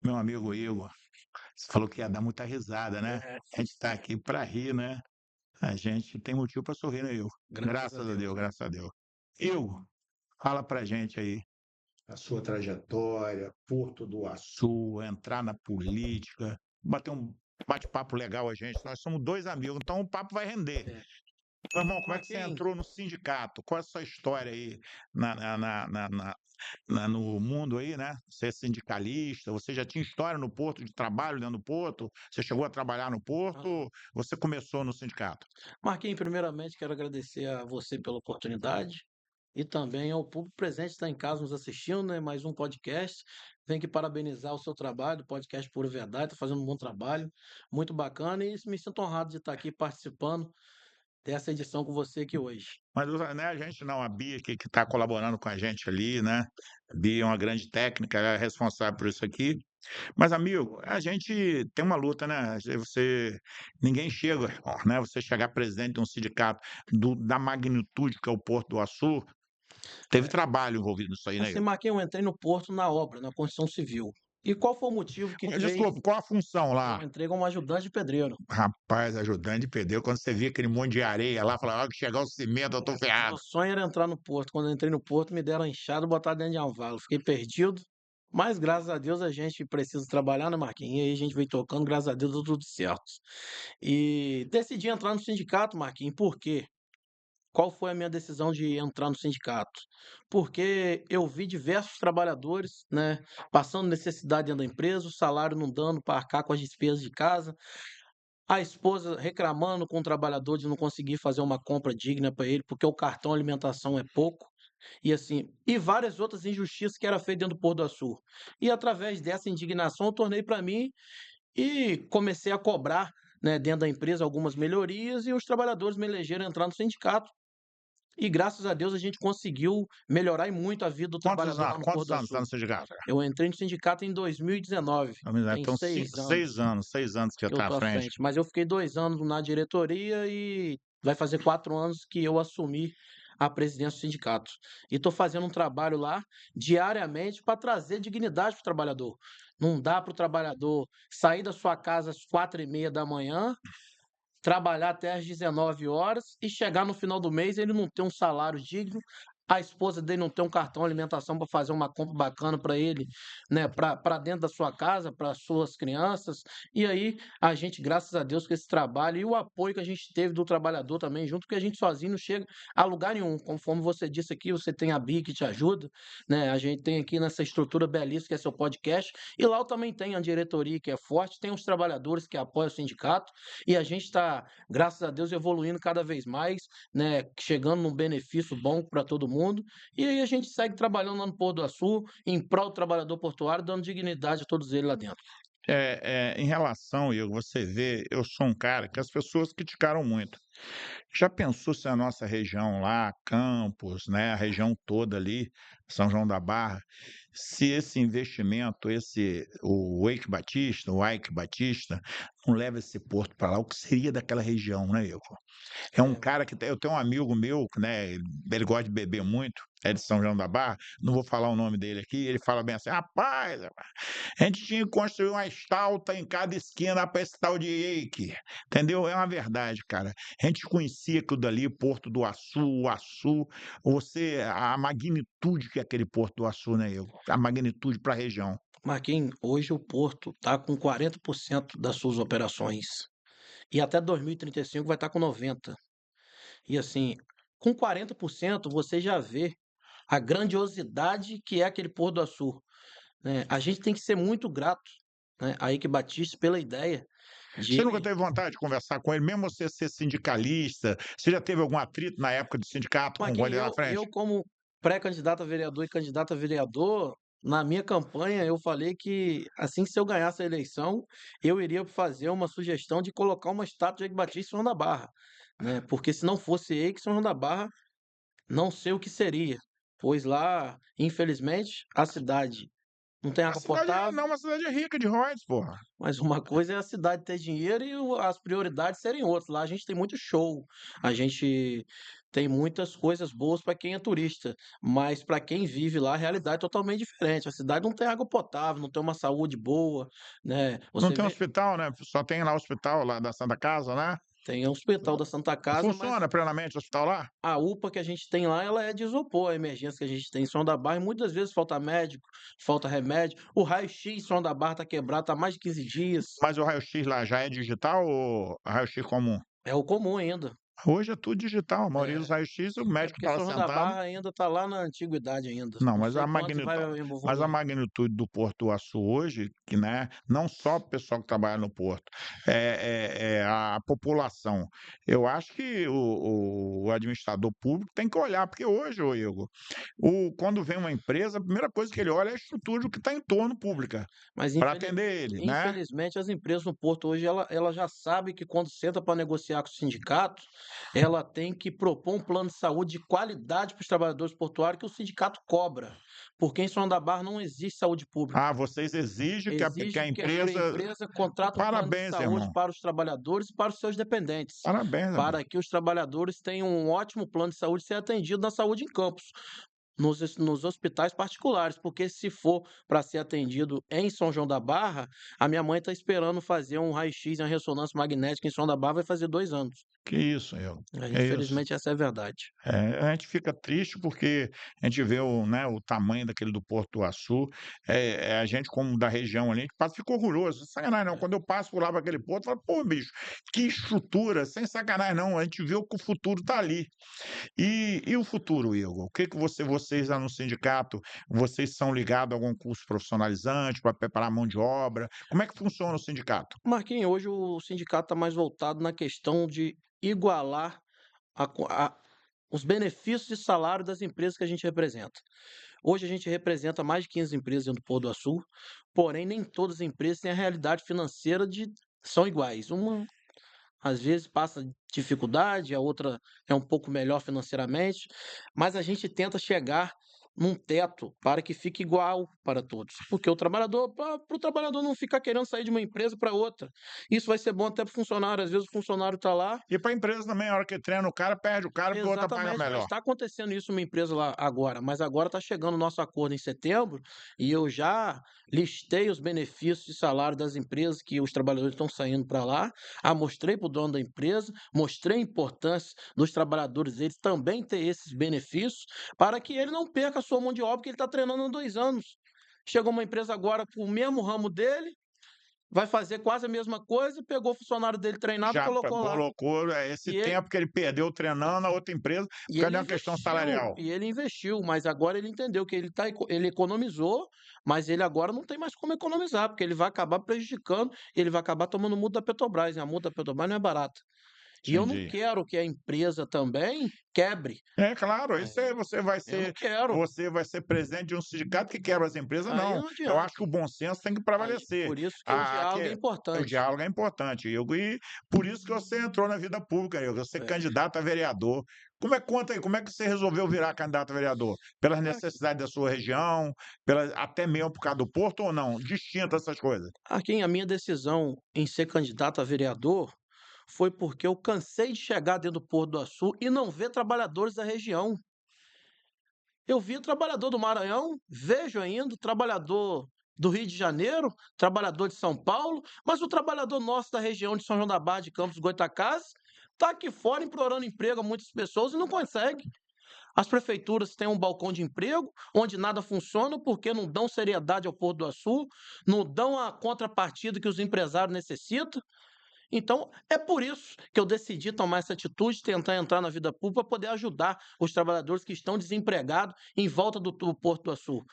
Meu amigo Igor, você falou que ia dar muita risada, né? É, A gente está aqui para rir, né? A gente tem motivo para sorrir, né, Igor? graças a Graças a Deus, Deus, né? graças a Deus. Igor, fala pra gente aí a sua trajetória, Porto do Açu, entrar na política, bater um bate-papo legal a gente. Nós somos dois amigos, então o papo vai render. É. Meu irmão, como é que você Marquinhos, entrou no sindicato? Qual é a sua história aí no mundo aí, né? Você é sindicalista, você já tinha história no Porto, de trabalho dentro do Porto? Você chegou a trabalhar no aham. Porto? Você começou no sindicato? Marquinhos, primeiramente quero agradecer a você pela oportunidade e também ao público presente que está em casa nos assistindo, né? Mais um podcast. Tenho que parabenizar o seu trabalho, podcast Pura Verdade, está fazendo um bom trabalho, muito bacana e me sinto honrado de estar aqui participando dessa edição com você aqui hoje. Mas né, a gente não, a Bia que está colaborando com a gente ali, né? A Bia é uma grande técnica, ela é responsável por isso aqui. Mas, amigo, a gente tem uma luta, né? Ninguém chega, ó, né? Você chegar presidente de um sindicato da magnitude que é o Porto do Açu, teve trabalho envolvido nisso aí, né, Assim, Igor? Marquinhos, eu entrei no Porto na obra, na construção civil. E qual foi o motivo que fez? Desculpa, qual a função Eu lá? entrei como ajudante de pedreiro. Rapaz, ajudante de pedreiro, quando você via aquele monte de areia lá, falava, que chegar o cimento, eu tô Meu ferrado. sonho era entrar no Porto. Quando eu entrei no Porto, me deram a enxada e botaram dentro de um vala. Fiquei perdido. Mas graças a Deus a gente precisa trabalhar, né, Marquinhos? E aí a gente veio tocando, graças a Deus deu tudo certo. E decidi entrar no sindicato, Marquinhos, por quê? Qual foi a minha decisão de entrar no sindicato? Porque eu vi diversos trabalhadores, né, passando necessidade dentro da empresa, o salário não dando para arcar com as despesas de casa, a esposa reclamando com o trabalhador de não conseguir fazer uma compra digna para ele, porque o cartão alimentação é pouco, e assim, e várias outras injustiças que era feita dentro do Pôr do Açul. E através dessa indignação eu tornei para mim e comecei a cobrar, né, dentro da empresa algumas melhorias e os trabalhadores me elegeram a entrar no sindicato. E graças a Deus a gente conseguiu melhorar e muito a vida do trabalhador lá no Pôr Quantos do anos está Açul. no sindicato? Eu entrei no sindicato em 2019, tem Então, 6 anos 6 anos que já que eu está à tô à frente. frente, mas eu fiquei 2 anos na diretoria e vai fazer 4 anos que eu assumi a presidência do sindicato. E estou fazendo um trabalho lá diariamente para trazer dignidade para o trabalhador. Não dá para o trabalhador sair da sua casa às 4h30 da manhã, trabalhar até às 19 horas e chegar no final do mês ele não ter um salário digno, a esposa dele não ter um cartão alimentação para fazer uma compra bacana para ele, né, para dentro da sua casa, para suas crianças. E aí a gente, graças a Deus, com esse trabalho e o apoio que a gente teve do trabalhador também junto, porque a gente sozinho não chega a lugar nenhum. Conforme você disse aqui, você tem a Bia que te ajuda, né? A gente tem aqui nessa estrutura belíssima que é seu podcast, e lá eu também tenho a diretoria que é forte, tem os trabalhadores que apoiam o sindicato, e a gente está, graças a Deus, evoluindo cada vez mais, né? Chegando num benefício bom para todo mundo. E aí a gente segue trabalhando lá no Pôr do Açu, em prol do trabalhador portuário, dando dignidade a todos eles lá dentro. Em relação, Igor, você vê, eu sou um cara que as pessoas criticaram muito. Já pensou se a nossa região lá, Campos, né, a região toda ali, São João da Barra, se esse investimento, o Eike Batista, não leva esse porto para lá, o que seria daquela região, né, Igor? É um É, cara eu tenho um amigo meu, né, ele gosta de beber muito, é de São João da Barra, não vou falar o nome dele aqui, ele fala bem assim: rapaz, a gente tinha que construir uma estalta em cada esquina para esse tal de Eike, entendeu? É uma verdade, cara. A gente conhecia aquilo dali, Porto do Açu, o Açu, a magnitude que é aquele Porto do Açu, né, Igor? A magnitude para a região. Marquinhos, hoje o Porto está com 40% das suas operações. E até 2035 vai estar com 90%. E assim, com 40% você já vê a grandiosidade que é aquele Pôr do Açu, né? A gente tem que ser muito grato, né, a Eike Batista pela ideia de Você nunca ele. teve vontade de conversar com ele, mesmo você ser sindicalista? Você já teve algum atrito na época do sindicato com Marquinhos, ele lá na eu frente? como pré-candidato a vereador e candidato a vereador, na minha campanha eu falei que assim que se eu ganhasse a eleição, eu iria fazer uma sugestão de colocar uma estátua de Eike Batista em São João da Barra, né? Porque se não fosse Eike, São João da Barra, não sei o que seria, pois lá, infelizmente, a cidade não tem A água cidade é, potável, não, uma cidade rica de royalties, porra. mas uma coisa é a cidade ter dinheiro e as prioridades serem outras. Lá a gente tem muito show, a gente Tem muitas coisas boas para quem é turista, mas para quem vive lá, a realidade é totalmente diferente. A cidade não tem água potável, não tem uma saúde boa, né? Não Você tem vê, hospital, né, só tem lá o hospital lá da Santa Casa, né. tem o Hospital da Santa Casa, mas Funciona plenamente o hospital lá? a UPA que a gente tem lá, ela é de isopor, a emergência que a gente tem em São da Barra, e muitas vezes falta médico, falta remédio. O raio-x em São da Barra tá quebrado, tá há mais de 15 dias. Mas o raio-x lá já é digital ou raio-x comum? É o comum ainda. Hoje é tudo digital, a maioria dos É, raios-x o é médico porque está lá São João da sentado. Barra ainda tá lá na antiguidade ainda. Não, Não mas sei quanto vai mas a evoluir. magnitude do Porto do Açu hoje, que, né, não só o pessoal que trabalha no porto, é a população. Eu acho que o administrador público tem que olhar, porque hoje, ô Igor, quando vem uma empresa, a primeira coisa que ele olha é a estrutura do que está em torno pública, Mas para atender ele, né. infelizmente as empresas no Porto hoje ela já sabe que quando senta para negociar com o sindicato, ela tem que propor um plano de saúde de qualidade para os trabalhadores portuários que o sindicato cobra, porque em São da Barra não existe saúde pública. Ah, vocês exigem que a Exige que a empresa empresa contrate um plano de parabéns, saúde irmão, para os trabalhadores e para os seus dependentes, parabéns, irmão. para que os trabalhadores tenham um ótimo plano de saúde e ser atendido na saúde em campos. Nos hospitais particulares, porque se for para ser atendido em São João da Barra, a minha mãe está esperando fazer um raio-x e uma ressonância magnética em São João da Barra, vai fazer 2 anos. Que isso, Igor, que isso. Infelizmente essa é a verdade. A gente fica triste porque a gente vê o tamanho daquele do Porto do Açu, a gente como da região ali, a gente passa fica orgulhoso, sem sacanagem não, quando eu passo por lá para aquele porto, eu falo: "Pô bicho, que estrutura", sem sacanagem não, a gente vê que o futuro está ali. E o futuro, Igor? O que que vocês lá no sindicato, vocês são ligados a algum curso profissionalizante para preparar mão de obra? Como é que funciona o sindicato? Marquinhos, hoje o sindicato está mais voltado na questão de igualar os benefícios de salário das empresas que a gente representa. Hoje a gente representa mais de 15 empresas dentro do Pôr do Açul, porém nem todas as empresas têm a realidade financeira são iguais. Uma às vezes passa dificuldade, a outra é um pouco melhor financeiramente, mas a gente tenta chegar num teto para que fique igual para todos, porque o trabalhador, para o trabalhador não ficar querendo sair de uma empresa para outra. Isso vai ser bom até para o funcionário. Às vezes o funcionário está lá. E para a empresa também, a hora que treina o cara, perde o cara porque o outro paga Exatamente, já melhor. está acontecendo isso numa empresa lá agora, mas agora está chegando o nosso acordo em setembro e eu já listei os benefícios de salário das empresas que os trabalhadores estão saindo para lá, mostrei para o dono da empresa, mostrei a importância dos trabalhadores eles também ter esses benefícios para que ele não perca a sua mão de obra que ele está treinando há 2 anos. Chegou uma empresa agora com o mesmo ramo dele, vai fazer quase a mesma coisa, pegou o funcionário dele treinado e Já colocou lá. colocou, esse E ele tempo que ele perdeu treinando na outra empresa, E por causa de ele uma questão investiu, salarial. e ele investiu, mas agora ele entendeu que ele economizou, mas ele agora não tem mais como economizar, porque ele vai acabar prejudicando, e ele vai acabar tomando multa da Petrobras, e a multa da Petrobras não é barata. E eu não Entendi. quero que a empresa também quebre. É claro, É, isso aí eu não quero. você vai ser presidente de um sindicato que quebra as empresas, Aí não. não Eu acho adianta. que o bom senso tem que Aí, prevalecer. por isso que o A diálogo é que o importante. diálogo é importante, Igor, e por isso que você entrou na vida pública, Igor, você é É. candidato a vereador. Conta aí, como é que você resolveu virar candidato a vereador? Pelas Aqui necessidades da sua região, até mesmo por causa do Porto ou não? Distinto essas coisas? aqui a minha decisão em ser candidato a vereador foi porque eu cansei de chegar dentro do Porto do Açu e não ver trabalhadores da região. Eu vi o trabalhador do Maranhão, vejo ainda o trabalhador do Rio de Janeiro, trabalhador de São Paulo, mas o trabalhador nosso da região de São João da Barra, de Campos Goytacazes, está aqui fora implorando emprego a muitas pessoas e não consegue. As prefeituras têm um balcão de emprego onde nada funciona porque não dão seriedade ao Porto do Açu, não dão a contrapartida que os empresários necessitam. Então, é por isso que eu decidi tomar essa atitude, tentar entrar na vida pública para poder ajudar os trabalhadores que estão desempregados em volta do Porto do Açu.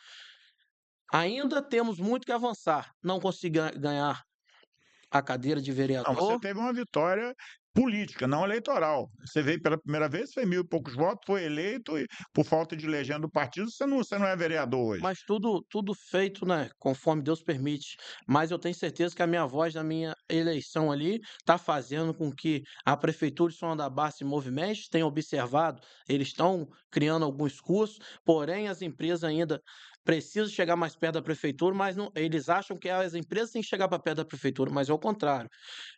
Ainda temos muito que avançar. Não consegui ganhar a cadeira de Não, você vereador. teve uma vitória política, não eleitoral. Você veio pela primeira vez, fez 1.000 e poucos votos, foi eleito e, por falta de legenda do partido, você não é vereador hoje. Mas tudo feito, né, conforme Deus permite. Mas eu tenho certeza que a minha voz na minha eleição ali está fazendo com que a prefeitura de São João da Barra se movimente, tenha observado, eles estão criando alguns cursos, porém as empresas ainda preciso chegar mais perto da prefeitura, mas não, eles acham que as empresas têm que chegar para perto da prefeitura, mas é o contrário.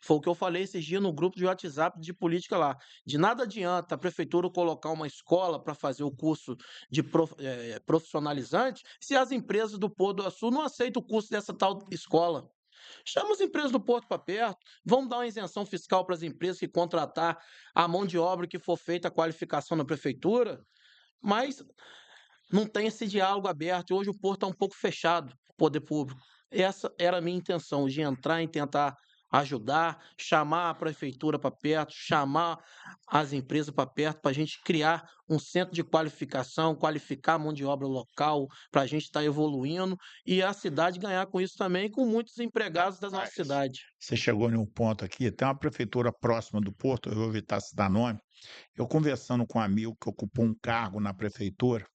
Foi o que eu falei esses dias no grupo de WhatsApp de política lá. De nada adianta a prefeitura colocar uma escola para fazer o curso de profissionalizante se as empresas do Porto do Açu não aceitam o custo dessa tal escola. Chama as empresas do Porto para perto, vamos dar uma isenção fiscal para as empresas que contratar a mão de obra que for feita a qualificação na prefeitura, mas não tem esse diálogo aberto. E hoje o Porto está um pouco fechado, o poder público. Essa era a minha intenção, de entrar e tentar ajudar, chamar a prefeitura para perto, chamar as empresas para perto, para a gente criar um centro de qualificação, qualificar a mão de obra local, para a gente estar evoluindo e a cidade ganhar com isso também, com muitos empregados da nossa Mas cidade. você chegou em um ponto aqui, tem uma prefeitura próxima do Porto, eu vou evitar citar nome, eu conversando com um amigo que ocupou um cargo na prefeitura,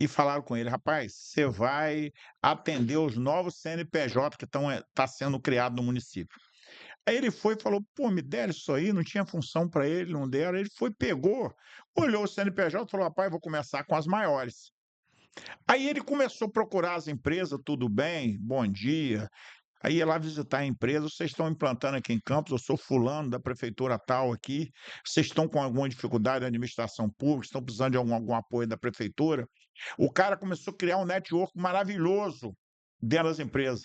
e falaram com ele: "Rapaz, você vai atender os novos CNPJ que estão tá sendo criado no município". Aí ele foi e falou: "Pô, me deram isso aí, não tinha função para ele, não deram". Ele foi, pegou, olhou o CNPJ e falou: "Rapaz, vou começar com as maiores". Aí ele começou a procurar as empresas, tudo bem, bom dia. Aí ia lá visitar a empresa: "Vocês estão implantando aqui em Campos, eu sou fulano da prefeitura tal aqui, vocês estão com alguma dificuldade na administração pública, estão precisando de algum apoio da prefeitura?". O cara começou a criar um network maravilhoso dentro das empresas.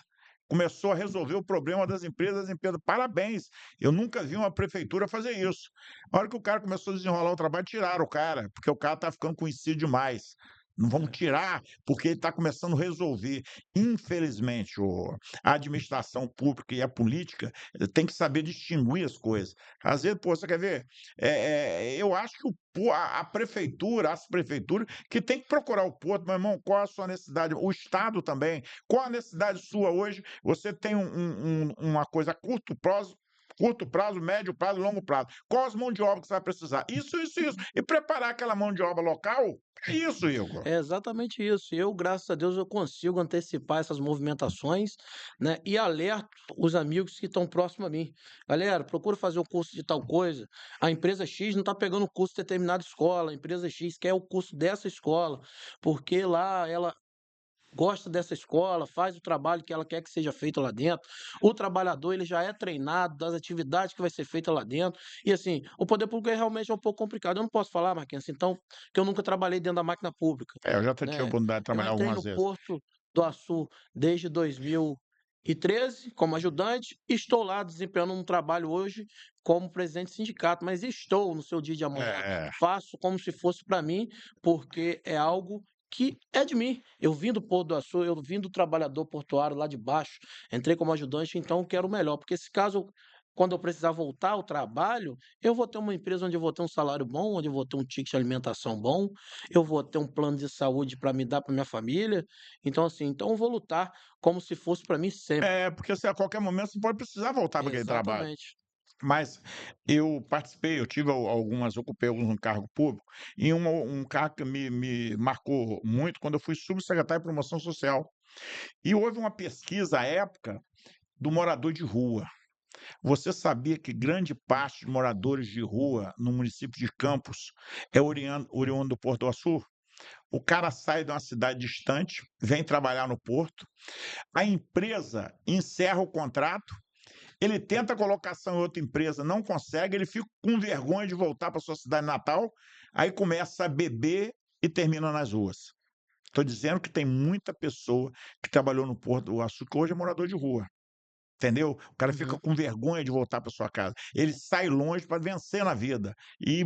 Começou a resolver o problema das empresas: "Parabéns, eu nunca vi uma prefeitura fazer isso". A hora que o cara começou a desenrolar o trabalho, tiraram o cara, porque o cara tá ficando conhecido demais. Não vamos tirar, porque ele está começando a resolver. Infelizmente, a administração pública e a política tem que saber distinguir as coisas. Às vezes, pô, você quer ver? Eu acho que a prefeitura, as prefeituras, que tem que procurar o Porto, meu irmão, qual a sua necessidade? O Estado também. Qual a necessidade sua hoje? Você tem uma coisa a curto prazo, médio prazo e longo prazo. Qual as mãos de obra que você vai precisar? Isso, isso. E preparar aquela mão de obra local. É isso, Igor. É exatamente isso. Eu, graças a Deus, eu consigo antecipar essas movimentações, né, e alerto os amigos que estão próximos a mim. Galera, procura fazer o curso de tal coisa. A empresa X não está pegando o curso de determinada escola. A empresa X quer o curso dessa escola, porque lá ela gosta dessa escola, faz o trabalho que ela quer que seja feito lá dentro. O trabalhador, ele já é treinado das atividades que vai ser feita lá dentro. E assim, o poder público é realmente um pouco complicado. Eu não posso falar, Marquinhos, então, que eu nunca trabalhei dentro da máquina pública, Eu já até tive a né. oportunidade de Eu trabalhar entrei algumas no vezes. Porto do Açu desde 2013 como ajudante, estou lá desempenhando um trabalho hoje como presidente de sindicato, mas estou no seu dia de amanhã, É, faço como se fosse para mim, porque é algo que é de mim. Eu vim do Porto do Açu, eu vim do trabalhador portuário lá de baixo, entrei como ajudante, então eu quero o melhor, porque se caso quando eu precisar voltar ao trabalho, eu vou ter uma empresa onde eu vou ter um salário bom, onde eu vou ter um ticket de alimentação bom, eu vou ter um plano de saúde para me dar para minha família. Então, assim, então eu vou lutar como se fosse para mim sempre. porque você a qualquer momento você pode precisar voltar para aquele trabalho. Exatamente. Mas eu participei, eu tive algumas, ocupei algum cargo público, e um cargo que me marcou muito quando eu fui subsecretário de promoção social. E houve uma pesquisa à época do morador de rua. Você sabia que grande parte de moradores de rua no município de Campos é oriundo do Porto do Açu? O cara sai de uma cidade distante, vem trabalhar no porto, a empresa encerra o contrato, ele tenta a colocação em outra empresa, não consegue, ele fica com vergonha de voltar para sua cidade natal, aí começa a beber e termina nas ruas. Estou dizendo que tem muita pessoa que trabalhou no Porto do Açu que hoje é morador de rua. Entendeu? O cara fica Uhum. com vergonha de voltar para sua casa. Ele sai longe para vencer na vida. E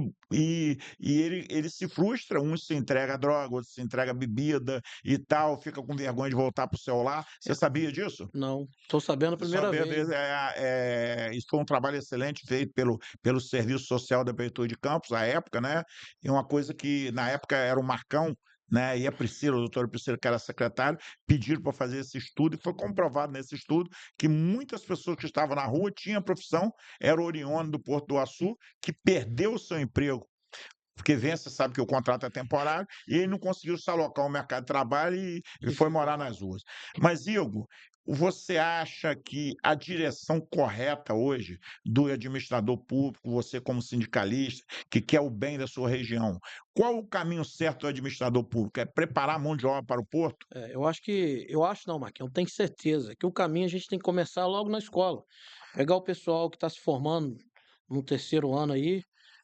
ele se frustra, uns se entrega a droga, outros se entrega a bebida e tal, fica com vergonha de voltar para o seu lar. Você sabia disso? Não, estou sabendo a Só primeira be vez. be isso foi um trabalho excelente feito pelo serviço social da prefeitura de Campos, à época, né, e uma coisa que na época era o Marcão, né, e a Priscila, a doutora Priscila, que era secretária, pediram para fazer esse estudo e foi comprovado nesse estudo que muitas pessoas que estavam na rua tinham profissão, era oriundo do Porto do Açu, que perdeu o seu emprego, porque vence, sabe que o contrato é temporário, e ele não conseguiu se alocar ao mercado de trabalho e foi morar nas ruas. Mas, Igor, Você acha que a direção correta hoje do administrador público, você como sindicalista, que quer o bem da sua região, qual o caminho certo do administrador público? É preparar a mão de obra para o porto? Eu acho não, Marquinhos, eu tenho certeza que o caminho a gente tem que começar logo na escola. Pegar o pessoal que está se formando no terceiro ano aí,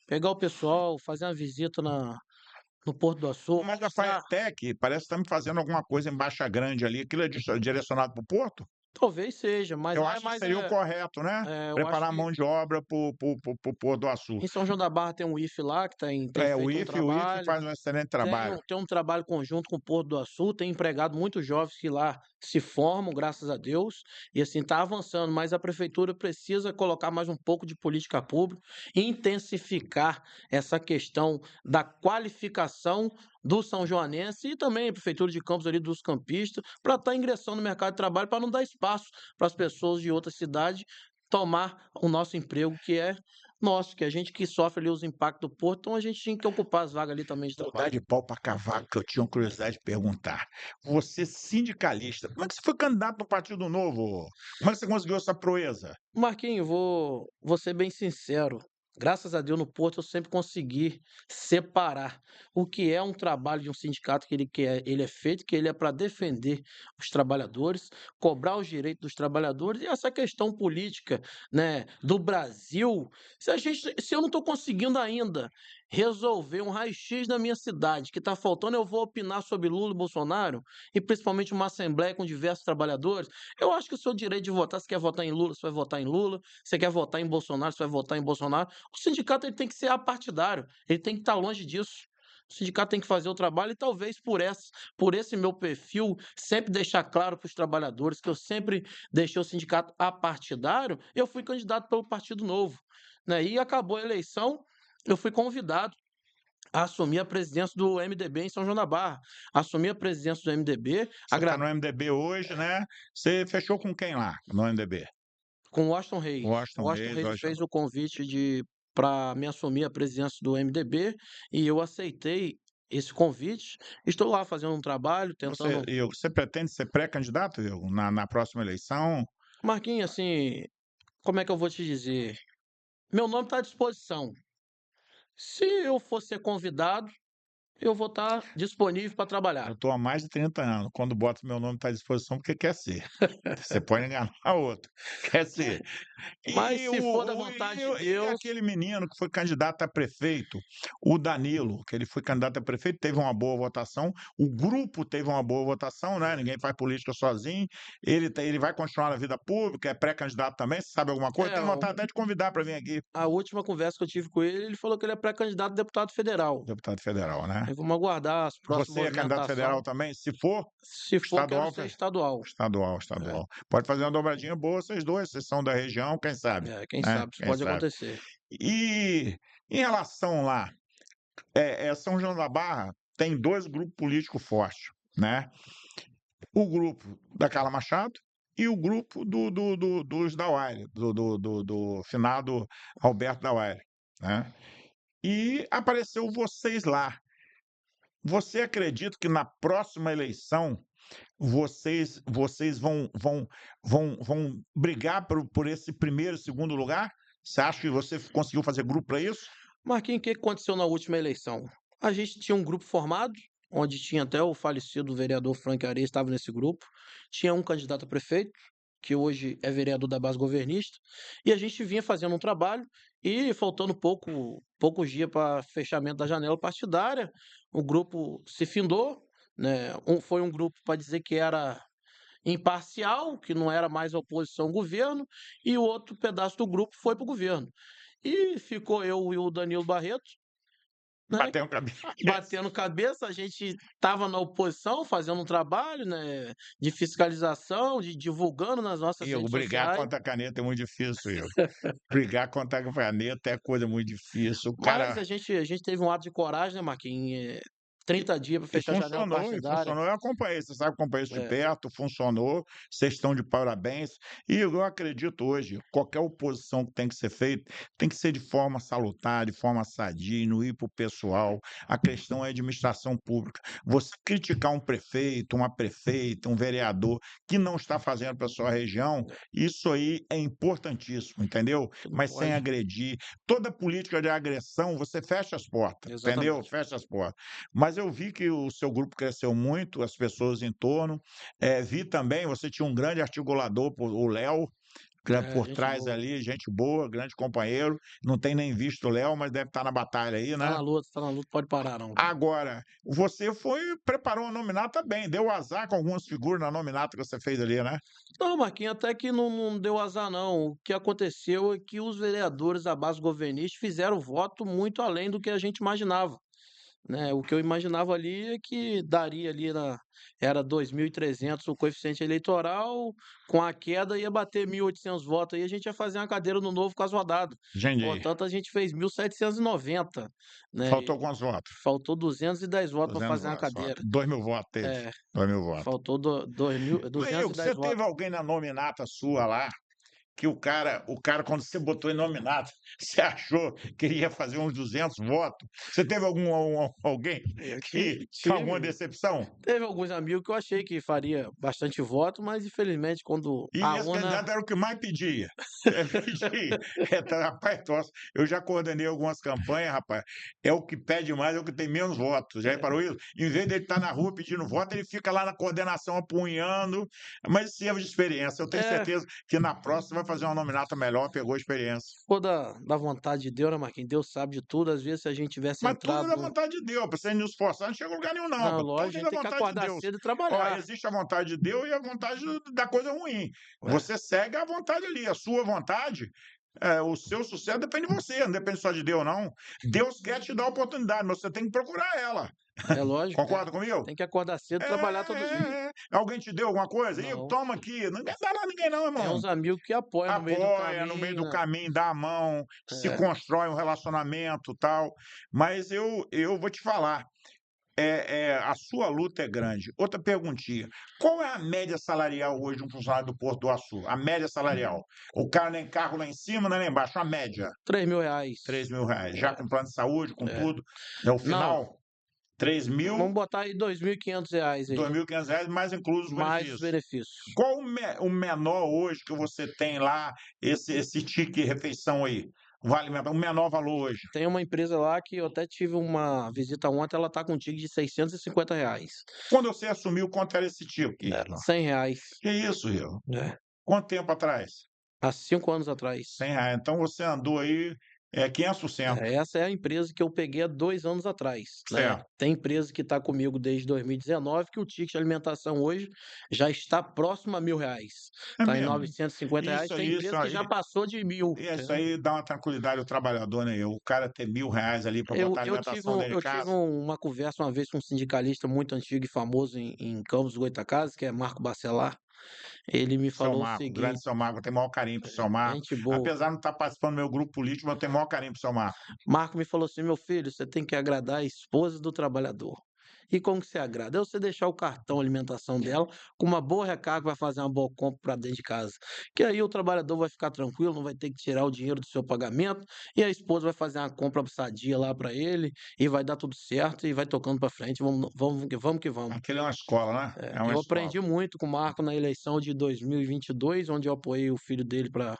pegar o pessoal, fazer uma visita no Porto do Açu, Mas a mostrar. Faetec parece que está me fazendo alguma coisa em Baixa Grande ali, aquilo é direcionado para o porto? Talvez seja, mas Eu lá é acho que mais seria o correto, né, eu acho preparar a que mão de obra para o Porto do Açu. em São João da Barra tem um IFE lá que tem É, feito um o IFE trabalho. faz um excelente Tem trabalho. um tem um trabalho conjunto com o Porto do Açu, tem empregado muitos jovens que lá se formam, graças a Deus, e assim, está avançando, mas a prefeitura precisa colocar mais um pouco de política pública e intensificar essa questão da qualificação do são joanense e também a prefeitura de Campos ali dos campistas, para estar ingressando no mercado de trabalho, para não dar espaço para as pessoas de outra cidade tomar o nosso emprego que é nosso, que a gente que sofre ali os impactos do porto, então a gente tinha que ocupar as vagas ali também de Vou dar trabalho. de pau para cavaco, que eu tinha uma curiosidade de perguntar. Você sindicalista, como é que você foi candidato no Partido Novo? Como é que você conseguiu essa proeza? Marquinhos, vou ser bem sincero. Graças a Deus no Porto eu sempre consegui separar o que é um trabalho de um sindicato ele é feito, que ele é para defender os trabalhadores, cobrar os direitos dos trabalhadores e essa questão política, né, do Brasil. Se eu não estou conseguindo ainda resolver um raio-x na minha cidade, que está faltando, eu vou opinar sobre Lula e Bolsonaro e principalmente uma assembleia com diversos trabalhadores. Eu acho que o seu direito de votar, se quer votar em Lula, você vai votar em Lula, se quer votar em Bolsonaro, você vai votar em Bolsonaro. O sindicato ele tem que ser apartidário, ele tem que estar longe disso. O sindicato tem que fazer o trabalho e talvez por esse meu perfil, sempre deixar claro para os trabalhadores que eu sempre deixei o sindicato apartidário, eu fui candidato pelo Partido Novo, né? E acabou a eleição, eu fui convidado a assumir a presidência do MDB em São João da Barra. Assumi a presidência do MDB, Você está no MDB hoje, né? Você fechou com quem lá no MDB? com o Washington Reis. O Washington Washington Reis, Reis fez o convite de para me assumir a presidência do MDB e eu aceitei esse convite. Estou lá fazendo um trabalho, tentando. Você pretende ser pré-candidato, Igor, na próxima eleição? Marquinhos, assim, como é que eu vou te dizer? Meu nome está à disposição. Se eu for ser convidado, eu vou estar disponível para trabalhar. Eu estou há mais de 30 anos. Quando bota meu nome está à disposição, porque quer ser. Você pode enganar outro. Quer ser. Mas E, se for da vontade de e Deus, aquele menino que foi candidato a prefeito, o Danilo, que ele foi candidato a prefeito, teve uma boa votação, o grupo teve uma boa votação, né? Ninguém faz política sozinho. Ele vai continuar na vida pública, é pré-candidato também, você sabe alguma coisa? é, Tenho vontade até de convidar para vir aqui, a última conversa que eu tive com ele, ele falou que ele é pré-candidato a deputado federal. deputado federal, né? Aí vamos aguardar as próximas Você é candidato federal movimentação. também? Se for, Se for, quero estadual, ser estadual. estadual, É, estadual. Pode fazer uma dobradinha boa, vocês dois, vocês são da região, quem sabe, quem né? sabe, isso Quem pode sabe. acontecer. E em relação lá, São João da Barra tem 2 grupos políticos fortes, né? O grupo da Carla Machado e o grupo dos Dauaire, do finado Alberto Dauaire, né? E apareceu vocês lá. Você acredita que na próxima eleição vocês vão brigar por esse primeiro e segundo lugar? Você acha que você conseguiu fazer grupo para isso? Marquinhos, o que aconteceu na última eleição? A gente tinha um grupo formado, onde tinha até o falecido vereador Frank Areia estava nesse grupo, tinha um candidato a prefeito, que hoje é vereador da base governista, e a gente vinha fazendo um trabalho, e faltando poucos dias para fechamento da janela partidária, o grupo se findou, né? Foi um grupo para dizer que era imparcial, que não era mais oposição ao governo, e o outro pedaço do grupo foi para o governo. E ficou eu e o Danilo Barreto, né, Bateu cabeça. batendo cabeça, a gente estava na oposição, fazendo um trabalho, né, de fiscalização, de divulgando nas nossas Igor, redes brigar sociais, contra a caneta é muito difícil, Igor. Brigar contra a caneta é coisa muito difícil. O mas cara a gente teve um ato de coragem, né, Marquinhos, 30 dias para E fechar a janela partidária. funcionou. Eu acompanhei, você sabe, acompanhei isso de É, perto, funcionou, vocês estão de parabéns. E eu acredito hoje, qualquer oposição que tem que ser feita, tem que ser de forma salutar, de forma sadia, e não ir para o pessoal. A questão é administração pública. Você criticar um prefeito, uma prefeita, um vereador que não está fazendo para sua região, isso aí é importantíssimo, entendeu? que não Mas sem pode. agredir. Toda política de agressão, você fecha as portas, entendeu? Exatamente. Fecha as portas. Mas eu vi que o seu grupo cresceu muito, as pessoas em torno. Vi também, você tinha um grande articulador, o Léo, É, por gente trás boa. ali, gente boa, grande companheiro. Não tem nem visto o Léo, mas deve estar na batalha aí, né? Tá na luta, pode parar não. Agora, você preparou uma nominata bem, deu azar com algumas figuras na nominata que você fez ali, né? Não, Marquinhos, até que não deu azar não. O que aconteceu é que os vereadores da base governista fizeram voto muito além do que a gente imaginava, né? O que eu imaginava ali é que daria ali era 2.300 o coeficiente eleitoral, com a queda ia bater 1.800 votos, aí a gente ia fazer uma cadeira no novo com as rodadas. Entendi. Portanto, a gente fez 1.790, né? Faltou quantos votos? Faltou 210 votos para 200 fazer uma votos. cadeira. 2.000 votos teve. É, 2.000 votos. faltou 2.000, Mas, Igor, 210 você teve votos. alguém na nominata sua lá que o cara, quando você botou em nominata, você achou que ele ia fazer uns 200 votos? Você teve alguém Eu que alguma tive. decepção? Teve alguns amigos que eu achei que faria bastante voto, mas infelizmente quando E a esse urna candidato era o que mais pedia. Pedia. Rapaz, nossa, eu já coordenei algumas campanhas, rapaz. É o que pede mais, é o que tem menos votos. Já reparou isso? Em vez dele estar na rua pedindo voto, ele fica lá na coordenação apunhando. Mas serve de experiência. Eu tenho é, certeza que na próxima você vai fazer uma nominata melhor, pegou experiência. for da vontade de Deus, né, Marquinhos? Deus sabe de tudo. Às vezes, se a gente tivesse Mas tudo é da entrado. vontade de Deus. Para você não esforçar, não chega a lugar nenhum, não, Não, rapaz. lógico, Tudo a é gente da tem que vontade de acordar Deus. cedo e Ó, trabalhar. existe a vontade de Deus e a vontade da coisa ruim. É, Você segue a vontade ali, a sua vontade. O seu sucesso depende de você, não depende só de Deus, não. Deus quer te dar a oportunidade, mas você tem que procurar ela. é lógico, Concorda comigo? tem que acordar cedo e trabalhar todo dia. Alguém te deu alguma coisa? Ih, Não. toma aqui. Ninguém dá nada a ninguém, não, Tem irmão. uns amigos que apoiam no meio do Apoia no meio caminho, do né? caminho, dá a mão, se É, constrói um relacionamento tal. Mas eu vou te falar, a sua luta é grande. Outra perguntinha: qual é a média salarial hoje de um funcionário do Porto do Açu? A média salarial. O cara nem carro lá em cima, nem lá embaixo. A média, R$ 3.000. 3.000 reais. Já com plano de saúde, com É. tudo. É o Não, final, 3 vamos mil, botar aí R$ 2.500 aí, R$ 2.500, mais incluso os mais os benefícios. benefícios. Qual o menor hoje que você tem lá, esse tique refeição aí? Vale o menor valor hoje? Tem uma empresa lá que eu até tive uma visita ontem, ela tá contigo de R$ 650. Quando você assumiu, quanto era esse tique? R$ 100. Que isso, Rio? É. Quanto tempo atrás? Há 5 anos atrás. R$ 100. Então você andou aí 500%. Essa é a empresa que eu peguei há 2 anos atrás, né? Certo. Tem empresa que está comigo desde 2019, que o ticket de alimentação hoje já está próximo a R$ 1.000. É Está em mesmo. R$ 950. Isso Tem aí, isso empresa que já aí. passou de 1.000, Isso entendeu? aí dá uma tranquilidade ao trabalhador, né? O cara ter R$ 1.000 ali para Eu, botar a eu tive, alimentação um- dentro de eu tive casa. uma conversa uma vez com um sindicalista muito antigo e famoso em Campos do Goytacazes, que é Marco Bacelar. Ele me Seu falou o Marco, grande seguinte, seu Marco, eu tenho o maior carinho pro seu Marco. gente boa. Apesar de não estar participando do meu grupo político, mas eu tenho o maior carinho pro seu Marco. Marco me falou assim: meu filho, você tem que agradar a esposa do trabalhador. E como que você agrada? É você deixar o cartão alimentação dela com uma boa recarga, vai fazer uma boa compra para dentro de casa. Que aí o trabalhador vai ficar tranquilo, não vai ter que tirar o dinheiro do seu pagamento, e a esposa vai fazer uma compra sadia lá para ele, e vai dar tudo certo, e vai tocando para frente. Vamos que vamos. Aquilo é uma escola, né? É uma Eu escola. aprendi muito com o Marco na eleição de 2022, onde eu apoiei o filho dele para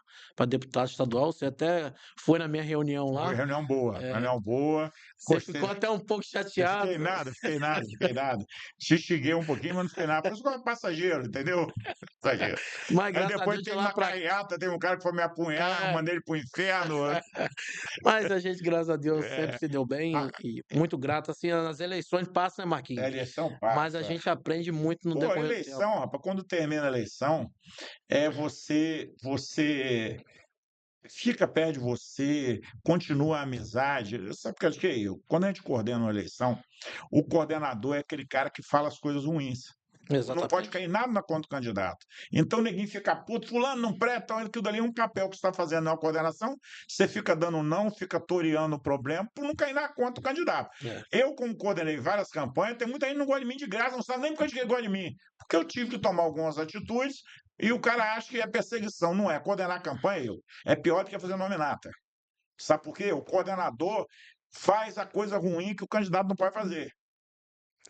deputado estadual. Você até foi na minha reunião Foi lá. reunião boa, É, reunião boa. você Gostei. ficou até um pouco Eu chateado. fiquei nada, fiquei nada, fiquei nada. Te xinguei um pouquinho, mas não fiquei nada. Por isso que eu sou passageiro, entendeu? Passageiro. Mas Aí graças a depois Deus de teve lá na pra carreata, teve um cara que foi me apunhar, é, mandei ele pro inferno. mas a gente, graças a Deus, sempre É, se deu a, bem e muito grato. Assim, as eleições passam, né, a Marquinhos? eleição Mas a passa. gente aprende muito no Pô, a decorrer do tempo. eleição, rapaz, quando termina a eleição, você fica perto de você, continua a amizade. Sabe por que eu? Quando a gente coordena uma eleição, o coordenador é aquele cara que fala as coisas ruins. Não pode Exatamente. cair nada na conta do candidato. Então ninguém fica puto, fulano não presta, então aquilo dali é um papel que você está fazendo na coordenação, você fica dando não, fica toreando o problema, por não cair na conta do candidato. É, Eu, como coordenei várias campanhas, tem muita gente que não gosta de mim de graça, não sabe nem porque que gosta de mim. Porque eu tive que tomar algumas atitudes e o cara acha que é perseguição. Não é. Coordenar a campanha, é pior do que fazer nominata. Sabe por quê? O coordenador faz a coisa ruim que o candidato não pode fazer.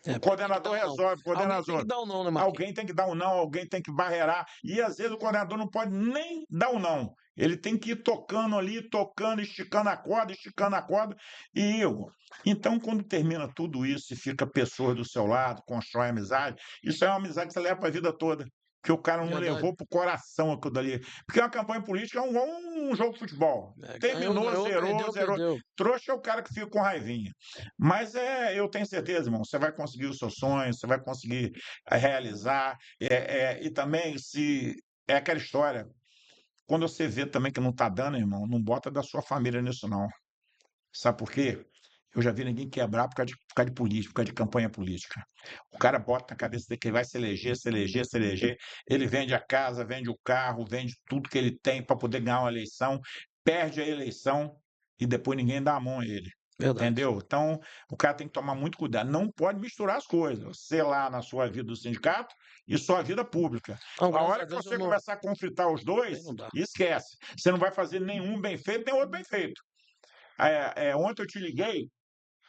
O porque tem que coordenador dar um não. resolve, o Alguém tem que coordenador. dar um não, né, Marquinhos? Alguém tem que dar um não, alguém tem que barrerar. E às vezes o coordenador não pode nem dar um não. Ele tem que ir tocando ali, tocando, esticando a corda, esticando a corda. E eu. Então, quando termina tudo isso e fica pessoas do seu lado, constrói amizade, isso é uma amizade que você leva para a vida toda. Que o cara não Verdade. levou para o coração aquilo dali. Porque uma campanha política é um jogo de futebol. Ganhou, Terminou, ganhou, zerou, perdeu, zerou. perdeu. Trouxa é o cara que fica com raivinha. Mas eu tenho certeza, irmão, você vai conseguir os seus sonhos, você vai conseguir realizar. E também, se é aquela história, quando você vê também que não está dando, irmão, não bota da sua família nisso, não. Sabe por quê? Eu já vi ninguém quebrar por causa de política, por causa de campanha política. O cara bota na cabeça dele que ele vai se eleger, se eleger, se eleger. Ele vende a casa, vende o carro, vende tudo que ele tem para poder ganhar uma eleição, perde a eleição e depois ninguém dá a mão a ele. Verdade. Entendeu? Então, o cara tem que tomar muito cuidado. Não pode misturar as coisas. Sei lá na sua vida do sindicato e sua vida pública. Não, A graças hora a que Deus eu você não. começar a conflitar os dois, Aí não dá. esquece. Você não vai fazer nenhum bem feito, nem outro bem feito. Ontem eu te liguei,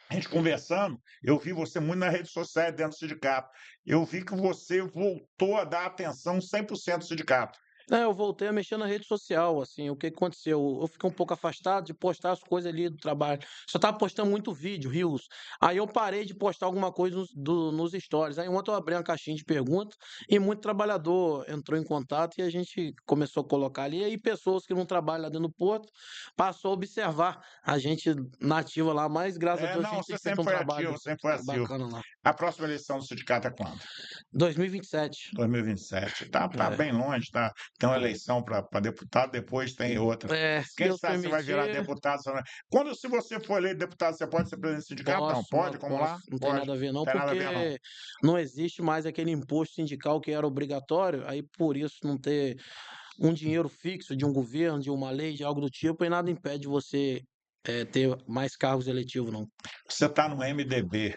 a gente conversando, eu vi você muito nas redes sociais dentro do sindicato. Eu vi que você voltou a dar atenção 100% ao sindicato. É, eu voltei a mexer na rede social, assim, o que que aconteceu? Eu fiquei um pouco afastado de postar as coisas ali do trabalho. Só estava postando muito vídeo, reels. Aí eu parei de postar alguma coisa nos stories. Aí ontem eu abri uma caixinha de perguntas e muito trabalhador entrou em contato e a gente começou a colocar ali. E aí pessoas que não trabalham lá dentro do porto passou a observar a gente nativa lá, mas graças a Deus a Não, gente tem você feito sempre um foi ativo, trabalho sempre foi ativo. bacana lá. A próxima eleição do sindicato é quando? 2027. 2027. Tá É. bem longe, tá? Tem uma eleição para deputado, depois tem outra. É, se Quem Deus sabe você vai virar permitir. deputado? Se você for eleito deputado, você pode ser presidente do sindicato? Não, Posso, pode? Como posso, lá? não tem Pode. nada a ver Não não, tem nada a ver, não. porque não existe mais aquele imposto sindical que era obrigatório, aí por isso não ter um dinheiro fixo de um governo, de uma lei, de algo do tipo, e nada impede você ter mais cargos eletivos, não. Você está no MDB.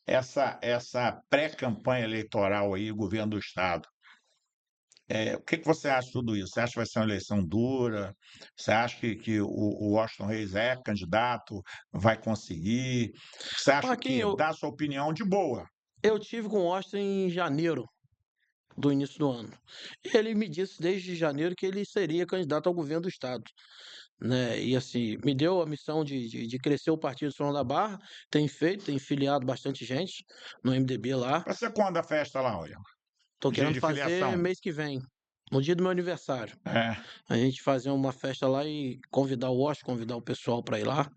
Essa pré-campanha eleitoral aí, governo do estado, o que que você acha de tudo isso? Você acha que vai ser uma eleição dura? Você acha que o Washington Reis é candidato, vai conseguir? Você acha o quê? Marquinhos, Dá a sua opinião de boa. eu tive com o Austin em janeiro do início do ano. Ele me disse desde janeiro que ele seria candidato ao governo do estado, né? E assim, me deu a missão de crescer o partido de São João da Barra, tem feito, tem filiado bastante gente no MDB lá. Vai ser quando a festa lá, olha? Tô Dia querendo de fazer filiação? mês que vem, no dia do meu aniversário. É. A gente fazer uma festa lá e convidar o Washington, convidar o pessoal para ir lá,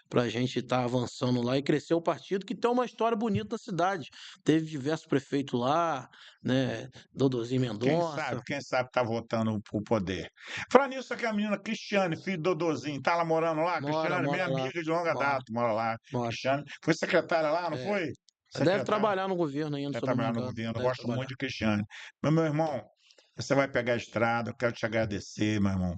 pra gente estar avançando lá e crescer o partido, que tem uma história bonita na cidade. Teve diversos prefeitos lá, né? Dodozinho Mendonça, Quem sabe tá voltando pro poder. Falar nisso, aqui a menina Cristiane, filho do Dodôzinho, tá lá morando lá? Cristiane, mora minha lá, amiga de longa mora, data, mora lá. mora. Cristiane, foi secretária lá, não É, foi? deve Secretária? trabalhar no governo ainda, Quer se eu não me trabalhar no engano. governo, eu Deve gosto muito trabalhar. de Cristiane. Mas, meu irmão, você vai pegar a estrada, eu quero te agradecer, meu irmão.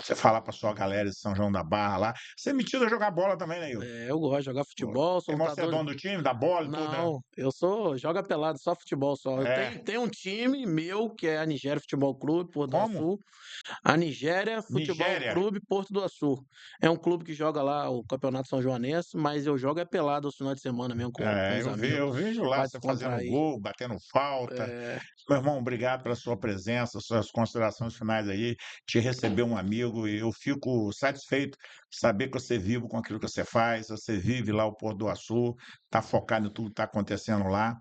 Você falar pra sua galera de São João da Barra lá. Você é metido a jogar bola também, né, Hilton? É, eu gosto de jogar futebol, sou Irmão, você é lutador. dono do time, da bola e tudo, né? Não, eu sou joga pelado, só futebol só. Eu É. tenho um time meu, que é a Nigéria Futebol Clube, Porto do Como? Açu. A Nigéria Futebol Nigéria. Clube, Porto do Açu. É um clube que joga lá o Campeonato São Joanense, mas eu jogo é pelado aos finais de semana mesmo com os amigos, Eu vejo lá pra você fazendo descontrair. gol, batendo falta. É, Meu irmão, obrigado pela sua presença, suas considerações finais aí, te receber um amigo e eu fico satisfeito de saber que você vive com aquilo que você faz, você vive lá o Porto do Açu, está focado em tudo que está acontecendo lá,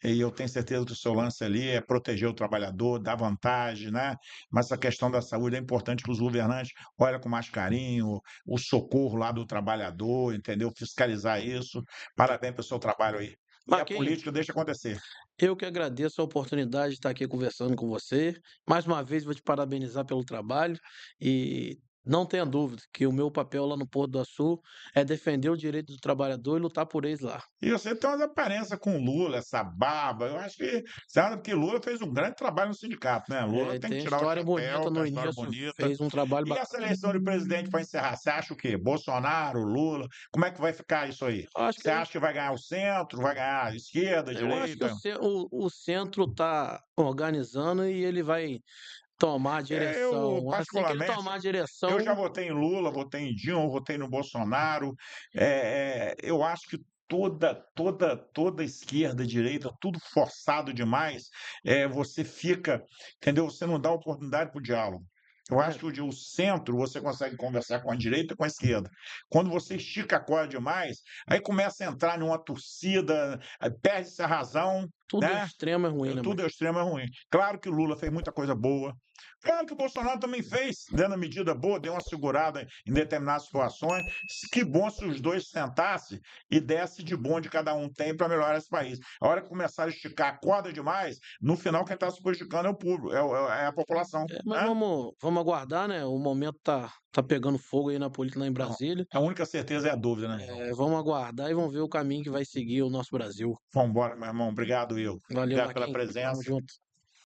e eu tenho certeza que o seu lance ali é proteger o trabalhador, dar vantagem, né? Mas essa questão da saúde é importante que os governantes olhem com mais carinho, o socorro lá do trabalhador, entendeu? Fiscalizar isso. Parabéns pelo seu trabalho aí. E a Marquinhos, política deixa acontecer. eu que agradeço a oportunidade de estar aqui conversando com você. Mais uma vez, vou te parabenizar pelo trabalho e Não tenha dúvida que o meu papel lá no Porto do Açu é defender o direito do trabalhador e lutar por eles lá. E você tem umas aparências com Lula, essa barba, eu acho que sabe porque Lula fez um grande trabalho no sindicato, né, Lula tem que Tem tirar o história chapéu, bonita tem no uma história início, bonita. fez um trabalho E essa bacana. eleição de presidente para encerrar, você acha o quê? Bolsonaro, Lula, como é que vai ficar isso aí? Eu acho que Você a acha gente que vai ganhar o centro, vai ganhar a esquerda, a eu acho que direita? o centro está organizando e ele vai tomar a Eu direção. Assim que ele particularmente, tomar a eu direção, já votei em Lula, votei em Dilma, votei no Bolsonaro, eu acho que toda esquerda, direita, tudo forçado demais, você fica, entendeu? Você não dá oportunidade para o diálogo. Eu acho é, que o centro você consegue conversar com a direita e com a esquerda. Quando você estica a corda demais, aí começa a entrar numa torcida, aí perde-se a razão, tudo né? extremo é ruim, né, Tudo mãe? ao extremo é ruim. Claro que o Lula fez muita coisa boa. Claro que o Bolsonaro também fez, dando medida boa, deu uma segurada em determinadas situações. Que bom se os dois sentassem e desse de bom de cada um tem para melhorar esse país. A hora que começar a esticar a corda demais, no final quem está se prejudicando é o público, é a população. Mas Né? vamos aguardar, né? O momento tá pegando fogo aí na política lá em Então, Brasília. a única certeza é a dúvida, né? Vamos aguardar e vamos ver o caminho que vai seguir o nosso Brasil. Vamos embora, meu irmão. Obrigado, Will. Valeu, Obrigado pela Marquinhos. Tamo presença. junto.